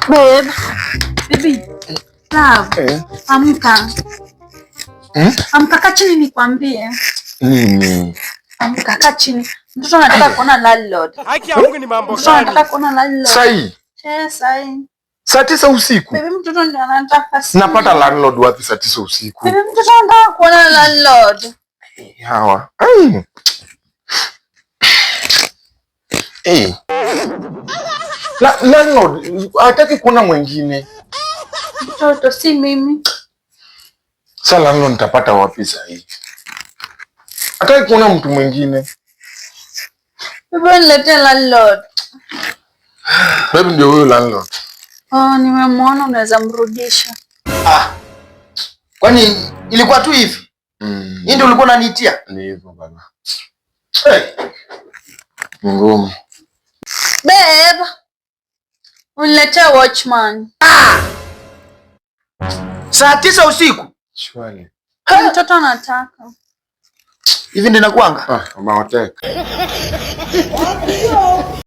Babe. Baby. Love. Amka. Amka, kaa chini nikwambie. Amka, kaa chini. Mtoto anataka kuona landlord. Haki ya Mungu ni mambo gani? Mtoto anataka kuona landlord. Sai. Sai. Saa 9 usiku. Baby, mtoto ndio anataka. Napata landlord wapi saa 9 usiku? Baby, mtoto anataka kuona landlord. Hawa. Landlord hataki kuona mwingine. Mtoto si mimi. Sasa landlord nitapata wapi sasa hii? Hataki kuona mtu mwingine. Baby, niletee landlord. Baby ndio huyo landlord. Nimemwona, unaweza mrudisha. Kwani ilikuwa tu hivi? Hii ndio ulikuwa unaniitia? Ni hivyo baba. Ngumu. Babe. Uniletee watchman. Saa 9 usiku? Shwari. Mtoto anataka. Hivi ndio nakuanga? Mama wateka.